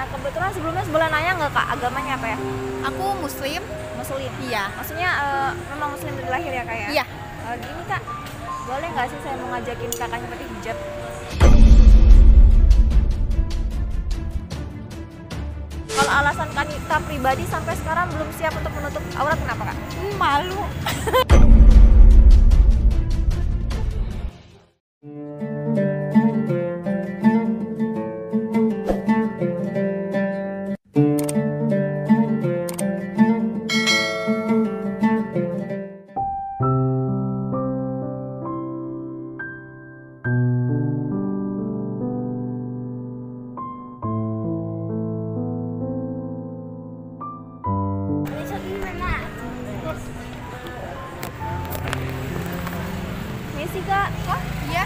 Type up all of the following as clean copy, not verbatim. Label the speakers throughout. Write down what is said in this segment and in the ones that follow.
Speaker 1: Nah, kebetulan sebelumnya boleh nanya nggak Kak, agamanya apa ya?
Speaker 2: Aku Muslim.
Speaker 1: Muslim?
Speaker 2: Iya.
Speaker 1: Maksudnya memang Muslim dari lahir ya Kak ya?
Speaker 2: Iya.
Speaker 1: Gini Kak, boleh nggak sih saya mau ngajakin kakaknya pakai hijab? Kalau alasan Kanita pribadi sampai sekarang belum siap untuk menutup aurat, kenapa Kak?
Speaker 2: Malu.
Speaker 1: Misi Kak,
Speaker 2: Iya.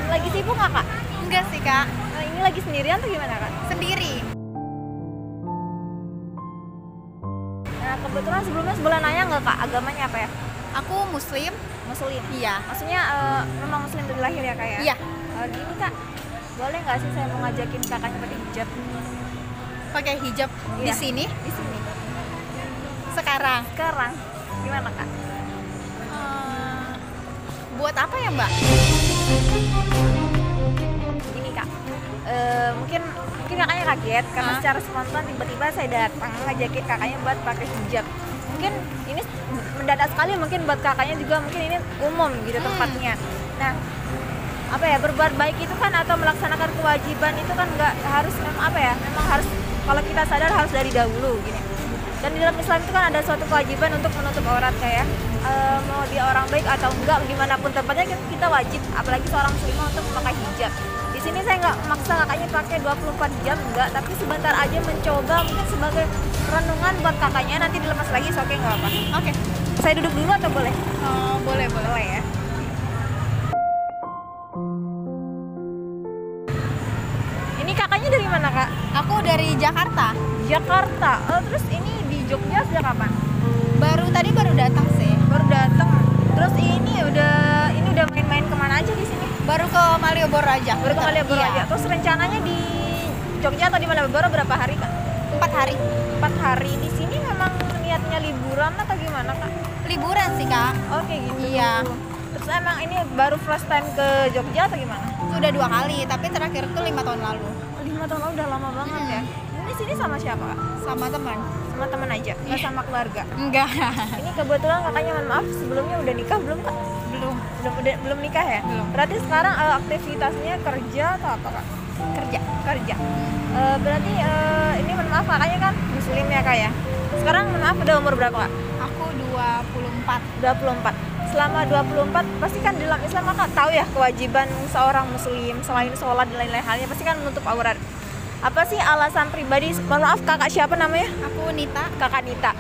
Speaker 1: lagi sibuk nggak Kak?
Speaker 2: Enggak sih, Kak.
Speaker 1: Ini lagi sendirian atau gimana Kak?
Speaker 2: Sendiri.
Speaker 1: Nah, kebetulan sebelumnya boleh nanya nggak Kak, agamanya apa ya?
Speaker 2: Aku Muslim.
Speaker 1: Muslim?
Speaker 2: Iya.
Speaker 1: Maksudnya memang Muslim dari lahir ya Kak ya?
Speaker 2: Iya.
Speaker 1: Gini Kak, boleh nggak sih saya mau ngajakin kakaknya pakai hijab?
Speaker 2: Pakai hijab di
Speaker 1: Iya.
Speaker 2: sini
Speaker 1: Di sini.
Speaker 2: sekarang.
Speaker 1: Sekarang gimana Kak?
Speaker 2: Buat apa ya, Mbak?
Speaker 1: Gini Kak, mungkin kakaknya kaget karena secara spontan tiba-tiba saya datang ngajakin kakaknya buat pakai hijab. Mungkin ini mendadak sekali, mungkin buat kakaknya juga mungkin ini umum gitu tempatnya. Nah, apa ya, berbuat baik itu kan atau melaksanakan kewajiban itu kan nggak harus memang apa ya, memang harus kalau kita sadar harus dari dahulu gini. Dan di dalam Islam itu kan ada suatu kewajiban untuk menutup aurat kayak mau dia orang baik atau enggak, dimanapun tempatnya kita wajib, apalagi seorang muslimah untuk memakai hijab. Di sini saya nggak maksa kakaknya pakai 24 jam enggak, tapi sebentar aja mencoba mungkin sebagai renungan buat kakaknya, nanti dilepas lagi oke nggak apa.
Speaker 2: Oke.
Speaker 1: Saya duduk dulu atau boleh?
Speaker 2: Boleh.
Speaker 1: Boleh ya. Ini kakaknya dari mana Kak?
Speaker 2: Aku dari Jakarta.
Speaker 1: Jakarta. Terus ini di Jogja sejak kapan?
Speaker 2: Baru datang sih.
Speaker 1: Baru datang. Terus ini udah main-main kemana aja di sini?
Speaker 2: Baru ke Malioboro aja.
Speaker 1: Baru ke Malioboro
Speaker 2: Iya.
Speaker 1: aja. Terus rencananya di Jogja atau di Malioboro berapa hari Kak?
Speaker 2: 4 hari.
Speaker 1: 4 hari. Di sini memang niatnya liburan atau gimana Kak?
Speaker 2: Liburan sih, Kak.
Speaker 1: Oke gitu.
Speaker 2: Iya.
Speaker 1: Terus emang ini baru first time ke Jogja atau gimana?
Speaker 2: Sudah 2 kali, tapi terakhir itu 5 tahun lalu.
Speaker 1: 5 tahun lalu udah lama banget ya. Ini sini sama siapa Kak?
Speaker 2: Sama teman.
Speaker 1: Sama teman aja, nggak sama keluarga.
Speaker 2: Enggak.
Speaker 1: Ini kebetulan kakaknya, mohon maaf, sebelumnya udah nikah belum Kak? Belum nikah ya?
Speaker 2: Belum.
Speaker 1: Berarti sekarang aktivitasnya kerja atau apa Kak? Kerja. Berarti ini mohon maaf kakaknya kan muslim ya Kak ya? Sekarang mohon maaf udah umur berapa Kak?
Speaker 2: Aku 24.
Speaker 1: 24. Selama 24 pasti kan di dalam Islam Kakak tahu ya kewajiban seorang muslim selain sholat dan lain-lain halnya pasti kan menutup aurat. Apa sih alasan pribadi? Mohon maaf Kakak siapa namanya?
Speaker 2: Aku Nita.
Speaker 1: Kakak Nita.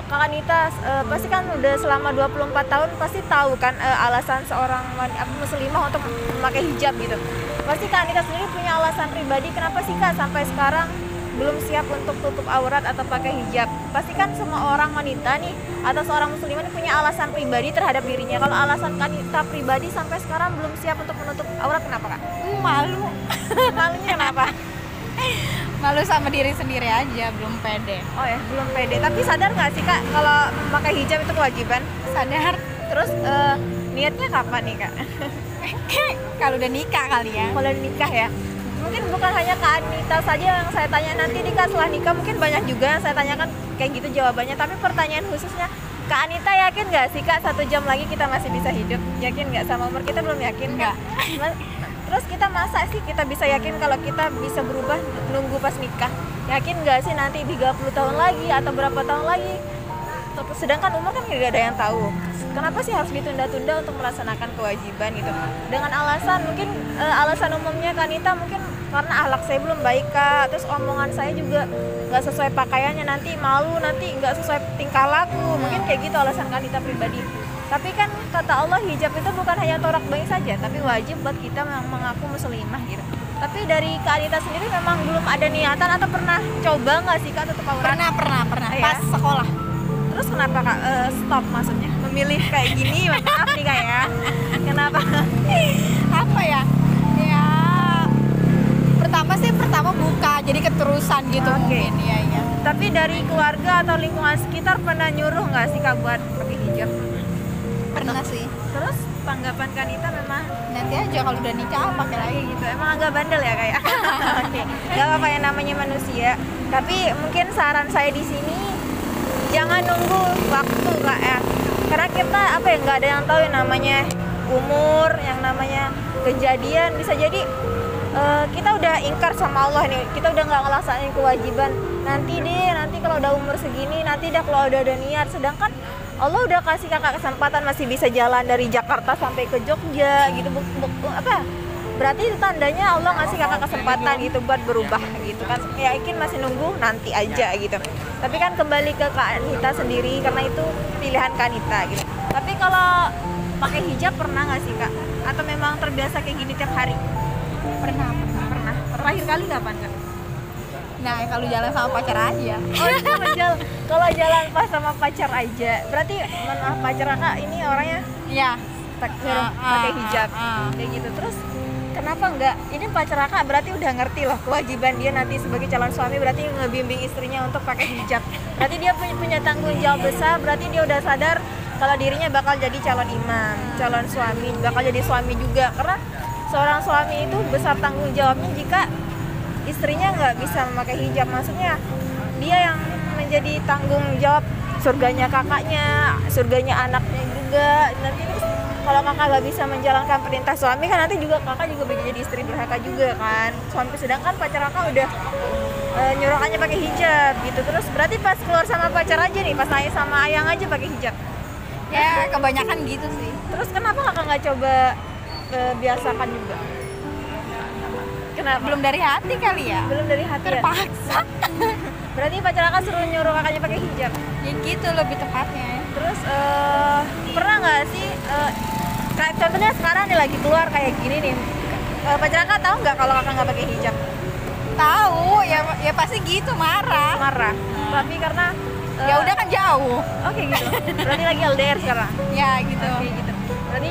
Speaker 1: Kakak Nita pasti kan udah selama 24 tahun pasti tahu kan alasan seorang muslimah untuk memakai hijab gitu. Pasti Kak Nita sendiri punya alasan pribadi kenapa sih Kak sampai sekarang belum siap untuk tutup aurat atau pakai hijab. Pasti kan semua orang wanita nih atau seorang muslimah ini punya alasan pribadi terhadap dirinya. Kalau alasan Kak Nita pribadi sampai sekarang belum siap untuk menutup aurat, kenapa Kak?
Speaker 2: Malu.
Speaker 1: Malunya kenapa?
Speaker 2: Malu sama diri sendiri aja, belum pede.
Speaker 1: Oh ya, belum pede. Tapi sadar nggak sih Kak kalau memakai hijab itu kewajiban?
Speaker 2: Sadar.
Speaker 1: Terus niatnya kapan nih Kak?
Speaker 2: Kalau udah nikah kali ya.
Speaker 1: Kalau nikah ya? Mungkin bukan hanya Kak Anita saja yang saya tanya, nanti nih Kak setelah nikah mungkin banyak juga yang saya tanyakan kayak gitu jawabannya. Tapi pertanyaan khususnya, Kak Anita yakin nggak sih Kak 1 jam lagi kita masih bisa hidup? Yakin nggak? Sama umur kita belum yakin Kak? Terus kita masa sih kita bisa yakin kalau kita bisa berubah nunggu pas nikah? Yakin nggak sih nanti 30 tahun lagi atau berapa tahun lagi? Sedangkan umur kan nggak ada yang tahu. Kenapa sih harus ditunda-tunda untuk melaksanakan kewajiban gitu? Dengan alasan mungkin alasan umumnya Kanita mungkin karena akhlak saya belum baik Kak, terus omongan saya juga nggak sesuai pakaiannya, nanti malu, nanti nggak sesuai tingkah laku, mungkin kayak gitu alasan Kanita pribadi. Tapi kan kata Allah hijab itu bukan hanya torak bayi saja, tapi wajib buat kita mengaku muslimah gitu. Tapi dari Kak Anita sendiri memang belum ada niatan atau pernah coba nggak sih Kak tutup aurat?
Speaker 2: Pernah.
Speaker 1: Ya?
Speaker 2: Pas sekolah.
Speaker 1: Terus kenapa Kak stop maksudnya? Memilih kayak gini, maaf nih Kak ya. Kenapa?
Speaker 2: Apa ya? Ya, pertama pertama sih buka, jadi keterusan gitu.
Speaker 1: Oke.
Speaker 2: Mungkin iya.
Speaker 1: Tapi dari keluarga atau lingkungan sekitar pernah nyuruh nggak sih Kak buat pakai hijab?
Speaker 2: Pernah sih.
Speaker 1: Terus tanggapan Kanita memang
Speaker 2: Nanti aja kalau udah nikah pakai lagi.
Speaker 1: kayak gitu, emang agak bandel ya kayak. Oke, nggak apa-apa yang namanya manusia. Tapi mungkin saran saya di sini jangan nunggu waktu Kak ya. Karena kita apa ya, nggak ada yang tahu yang namanya umur, yang namanya kejadian. Bisa jadi kita udah ingkar sama Allah nih, kita udah nggak ngelaksanain kewajiban. Nanti kalau udah umur segini, nanti kalau udah ada niat. Sedangkan Allah udah kasih kakak kesempatan masih bisa jalan dari Jakarta sampai ke Jogja gitu. Berarti itu tandanya Allah ngasih kakak kesempatan gitu buat berubah gitu kan. Yakin masih nunggu, nanti aja gitu. Tapi kan kembali ke Kak Anita sendiri karena itu pilihan Kak Anita gitu. Tapi kalau pakai hijab pernah nggak sih Kak? Atau memang terbiasa kayak gini tiap hari?
Speaker 2: Pernah.
Speaker 1: Terakhir kali kapan Kak?
Speaker 2: Nah, kalau jalan sama pacar aja.
Speaker 1: Oh, kalau jalan pas sama pacar aja. Berarti maaf pacar Kakak ini orangnya
Speaker 2: Iya.
Speaker 1: pakai hijab kayak gitu. Terus kenapa enggak? Ini pacar Kakak berarti udah ngerti loh kewajiban dia nanti sebagai calon suami, berarti ngebimbing istrinya untuk pakai hijab. Berarti dia punya tanggung jawab besar, berarti dia udah sadar kalau dirinya bakal jadi calon imam, calon suami, bakal jadi suami juga. Karena seorang suami itu besar tanggung jawabnya jika istrinya nggak bisa memakai hijab. Maksudnya dia yang menjadi tanggung jawab surganya kakaknya, surganya anaknya juga. Nanti kalau kakak nggak bisa menjalankan perintah suami kan nanti juga kakak juga bisa jadi istri durhaka juga kan. Suami sedangkan pacar kakak udah nyuruh kakaknya pakai hijab gitu. Terus berarti pas keluar sama pacar aja nih, pas ayah sama ayang aja pakai hijab.
Speaker 2: Ya, kebanyakan gitu sih.
Speaker 1: Terus kenapa kakak nggak coba biasakan juga? Kenapa?
Speaker 2: Belum dari hati kali ya.
Speaker 1: Belum dari hati ya?
Speaker 2: Terpaksa.
Speaker 1: Berarti pacar kakak suruh nyuruh kakaknya pakai hijab.
Speaker 2: Ya gitu lebih tepatnya.
Speaker 1: Terus pernah nggak sih kayak contohnya sekarang nih lagi keluar kayak gini nih, pacar kakak tahu nggak kalau kakak nggak pakai hijab?
Speaker 2: Tahu, ya pasti gitu marah.
Speaker 1: Tapi karena
Speaker 2: Ya udah kan jauh.
Speaker 1: Oke gitu. Berarti lagi LDR sekarang.
Speaker 2: Ya gitu.
Speaker 1: Oke gitu. Berarti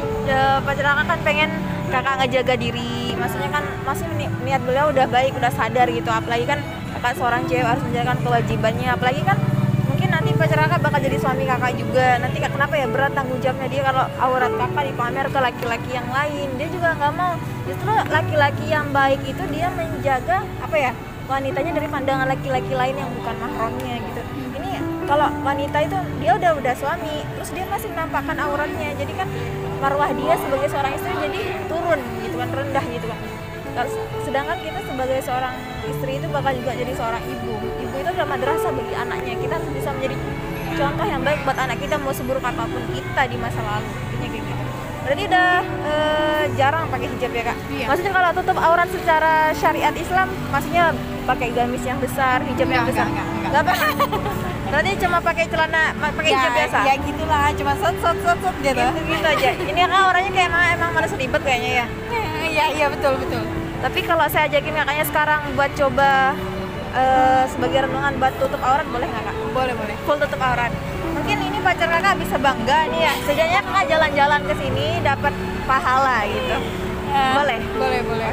Speaker 1: pacar kakak kan pengen kakak ngejaga diri. Maksudnya kan masih niat beliau udah baik, udah sadar gitu. Apalagi kan kakak seorang cewek harus menjalankan kewajibannya. Apalagi kan mungkin nanti pacar kakak bakal jadi suami kakak juga. Nanti kenapa ya berat tanggung jawabnya dia kalau aurat kakak dipamer ke laki-laki yang lain. Dia juga nggak mau. Justru laki-laki yang baik itu dia menjaga apa ya, wanitanya dari pandangan laki-laki lain yang bukan mahramnya gitu. Ini kalau wanita itu dia udah suami, terus dia masih menampakkan auratnya. Jadi kan marwah dia sebagai seorang istri jadi turun gitu kan, rendah gitu kan. Sedangkan kita sebagai seorang istri itu bakal juga jadi seorang ibu. Ibu itu adalah madrasah bagi anaknya. Kita harus bisa menjadi contoh yang baik buat anak kita mau seburuk apapun kita di masa lalu. Intinya kayak gitu. Berarti udah jarang pakai hijab ya Kak?
Speaker 2: Iya.
Speaker 1: Maksudnya kalau tutup aurat secara syariat Islam, maksudnya pakai gamis yang besar, hijab yang besar? Enggak pakai. Berarti cuma pakai celana, pakai hijab biasa?
Speaker 2: Ya gitulah, cuma set gitu.
Speaker 1: Gitu aja. Ini kan orangnya kayak emang malas ribet kayaknya ya?
Speaker 2: Iya betul.
Speaker 1: Tapi kalau saya ajakin kakaknya sekarang buat coba sebagai renungan buat tutup aurat, boleh nggak Kak?
Speaker 2: Boleh.
Speaker 1: Full tutup aurat. Mungkin ini pacar kakak bisa bangga nih ya. Setidaknya kakak jalan-jalan ke sini dapat pahala gitu. Boleh?
Speaker 2: Boleh.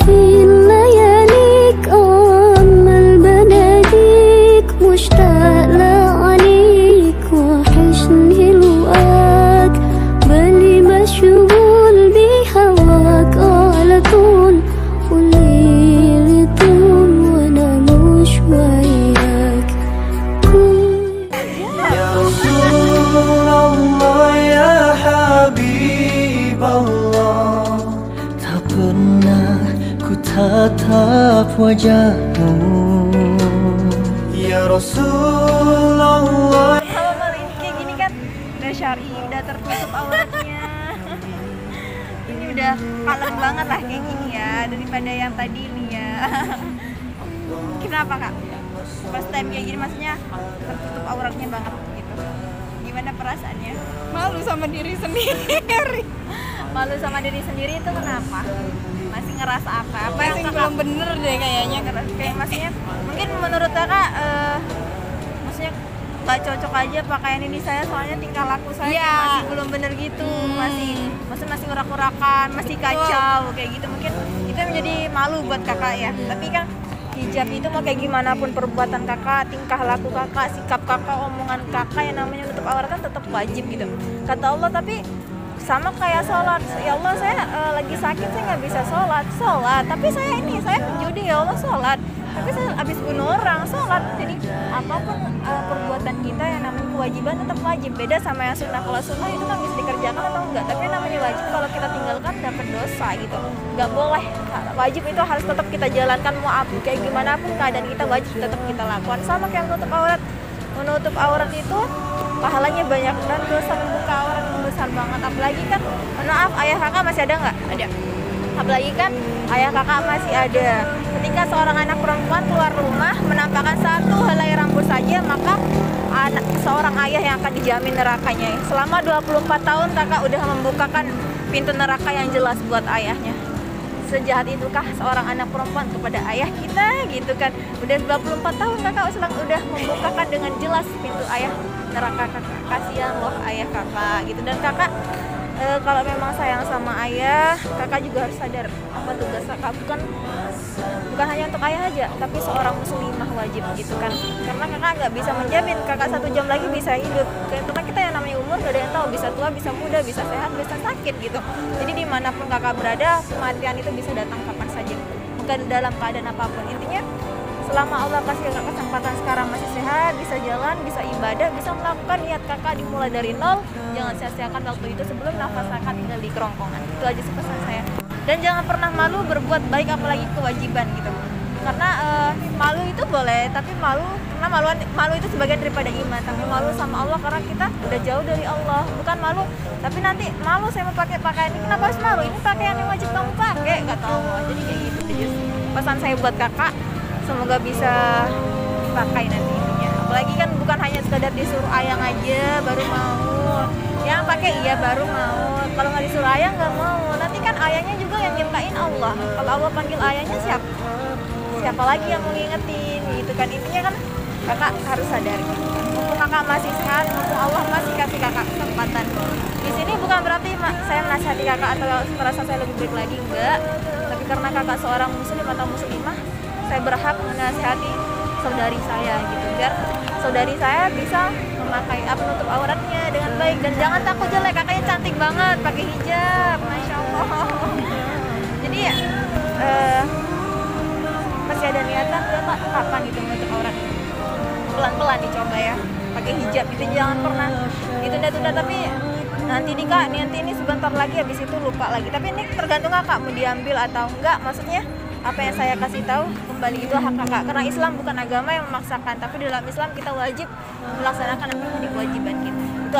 Speaker 3: في لياليك أمل بناديك مشتاق لعنيك وحشني لقاك بالي مشغول بهواك على طول والليل يطول وانا مش وياك
Speaker 4: يا رسول الله يا حبيب الله tak pernah ku tatap wajahmu ya Rasulullah.
Speaker 1: Kalau malam kayak gini kan udah syar'i, udah tertutup auratnya. Ini udah kalem banget lah kayak gini ya daripada yang tadi nih ya. Kenapa Kak? First time kayak gini maksudnya tertutup auratnya banget gitu. Gimana perasaannya?
Speaker 2: Malu sama diri sendiri.
Speaker 1: Malu sama diri sendiri itu kenapa? Masih ngerasa apa? Apa yang
Speaker 2: Masih
Speaker 1: kakak
Speaker 2: belum bener deh kayaknya.
Speaker 1: kayak maksudnya mungkin menurut kakak maksudnya nggak cocok aja pakaian ini saya, soalnya tingkah laku saya
Speaker 2: Iya.
Speaker 1: masih belum bener gitu, masih urak-urakan, masih kacau kayak gitu. Mungkin itu yang menjadi malu buat kakak ya. Tapi kan hijab itu mau kayak gimana pun perbuatan kakak, tingkah laku kakak, sikap kakak, omongan kakak yang namanya nutup aurat kan tetap wajib gitu kata Allah. Tapi sama kayak sholat, ya Allah saya lagi sakit, saya nggak bisa sholat, tapi saya menjudi, ya Allah sholat, tapi saya habis bunuh orang, sholat. Jadi apapun perbuatan kita yang namanya kewajiban tetap wajib. Beda sama yang sunnah. Kalau sunnah itu kan bisa dikerjakan atau enggak, tapi yang namanya wajib kalau kita tinggalkan dapat dosa gitu. Nggak boleh, wajib itu harus tetap kita jalankan, mau apa kayak gimana pun keadaan kita, wajib tetap kita lakukan. Sama kayak menutup aurat itu pahalanya banyak, dan dosa membuka aurat itu besar banget. Apalagi kan, maaf, ayah kakak masih ada nggak? Ada. Apalagi kan ayah kakak masih ada. Ketika seorang anak perempuan keluar rumah menampakkan satu helai rambut saja, maka seorang ayah yang akan dijamin nerakanya. Selama 24 tahun kakak udah membukakan pintu neraka yang jelas buat ayahnya. Sejahat itukah seorang anak perempuan kepada ayah kita gitu kan. Udah 24 tahun kakak udah membukakan dengan jelas pintu ayah neraka kakak. Kasihan loh ayah kakak gitu. Dan kakak kalau memang sayang sama ayah, kakak juga harus sadar apa tugas kakak. Bukan hanya untuk ayah aja, tapi seorang muslimah wajib gitu kan. Karena kakak nggak bisa menjamin kakak 1 jam lagi bisa hidup. Karena kita yang namanya umur gak ada yang tahu, bisa tua, bisa muda, bisa sehat, bisa sakit gitu. Jadi dimanapun kakak berada, kematian itu bisa datang kapan saja, bukan dalam keadaan apapun. Intinya selama Allah kasih kakak kesempatan sekarang masih sehat, bisa jalan, bisa ibadah, bisa melakukan niat kakak dimulai dari nol, jangan sia-siakan waktu itu sebelum nafas kakak tinggal di kerongkongan. Itu aja sih pesan saya. Dan jangan pernah malu berbuat baik, apalagi kewajiban gitu. Karena malu itu boleh, tapi karena malu itu sebagian daripada iman. Tapi malu sama Allah karena kita udah jauh dari Allah. Bukan malu, tapi nanti malu saya mau pakai pakaian ini, kenapa harus malu? Ini pakaian yang wajib kamu pakai, kata Allah. Jadi kayak gitu aja sih. Pesan saya buat kakak, semoga bisa pakai nanti intinya. Apalagi kan bukan hanya sekadar disuruh ayang aja baru mau, yang pakai iya baru mau. Kalau nggak disuruh ayang nggak mau. Nanti kan ayahnya juga yang nyiptain Allah. Kalau Allah panggil ayahnya siapa lagi yang mau ngingetin gitu kan. Intinya kan kakak harus sadar gitu kan. Mumpung kakak masih sehat, mumpung Allah masih kasih kakak kesempatan. Di sini bukan berarti saya menasihati kakak atau merasa saya lebih baik lagi, enggak. Tapi karena kakak seorang muslim atau muslimah, saya berhak menasihati saudari saya gitu, biar saudari saya bisa memakai penutup auratnya dengan baik. Dan jangan takut jelek, kakaknya cantik banget pakai hijab, masya Allah. Jadi ya masih ada niatan Pak, kapan gitu menutup aurat, pelan-pelan dicoba ya, pakai hijab itu jangan pernah ditunda-tunda. Tapi nanti nih kak, nanti ini sebentar lagi, habis itu lupa lagi. Tapi ini tergantung kakak mau diambil atau enggak. Maksudnya apa yang saya kasih tahu kembali itu hak kakak, karena Islam bukan agama yang memaksakan, tapi dalam Islam kita wajib melaksanakan apa yang menjadi kewajiban kita. Itu